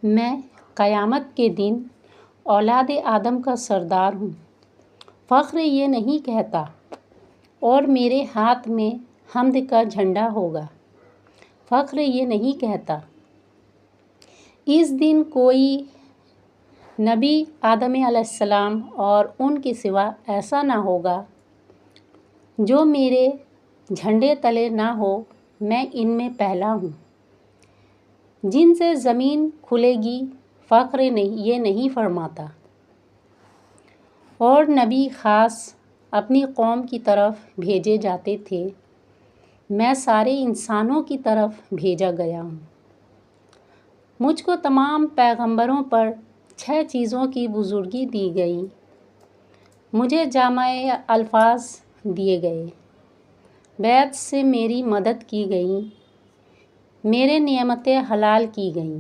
میں قیامت کے دن اولاد آدم کا سردار ہوں۔ فخر یہ نہیں کہتا اور میرے ہاتھ میں حمد کا جھنڈا ہوگا۔ فخر یہ نہیں کہتا اس دن کوئی نبی آدم علیہ السلام اور ان کے سوا ایسا نہ ہوگا جو میرے جھنڈے تلے نہ ہو، میں ان میں پہلا ہوں۔ جن سے زمین کھلے گی فخر یہ نہیں فرماتا۔ اور نبی خاص اپنی قوم کی طرف بھیجے جاتے تھے، میں سارے انسانوں کی طرف بھیجا گیا ہوں۔ مجھ کو تمام پیغمبروں پر 6 چیزوں کی بزرگی دی گئی۔ مجھے جامع الفاظ دیے گئے، بیعت سے میری مدد کی گئی، میرے نعمتیں حلال کی گئیں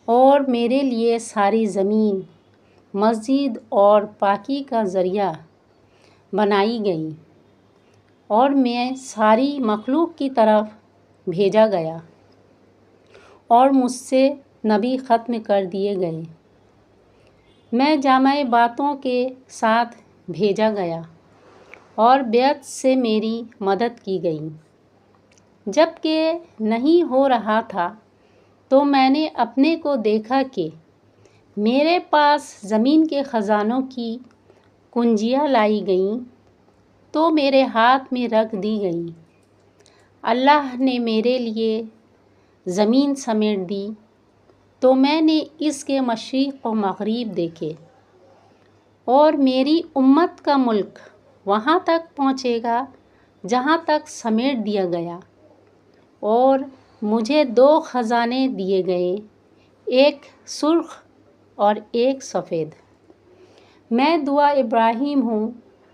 اور میرے لیے ساری زمین مسجد اور پاکی کا ذریعہ بنائی گئی اور میں ساری مخلوق کی طرف بھیجا گیا اور مجھ سے نبی ختم کر دیے گئے۔ میں جامع باتوں کے ساتھ بھیجا گیا اور بیعت سے میری مدد کی گئی۔ جب کہ نہیں ہو رہا تھا تو میں نے اپنے کو دیکھا کہ میرے پاس زمین کے خزانوں کی کنجیاں لائی گئیں تو میرے ہاتھ میں رکھ دی گئیں۔ اللہ نے میرے لیے زمین سمیٹ دی تو میں نے اس کے مشرق و مغرب دیکھے، اور میری امت کا ملک وہاں تک پہنچے گا جہاں تک سمیٹ دیا گیا۔ اور مجھے 2 خزانے دیے گئے، ایک سرخ اور ایک سفید۔ میں دعا ابراہیم ہوں،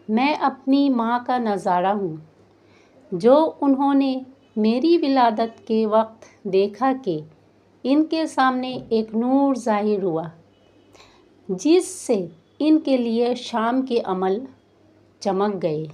میں اپنی ماں کا نظارہ ہوں، جو انہوں نے میری ولادت کے وقت دیکھا کہ ان کے سامنے ایک نور ظاہر ہوا جس سے ان کے لیے شام کے عمل چمک گئے۔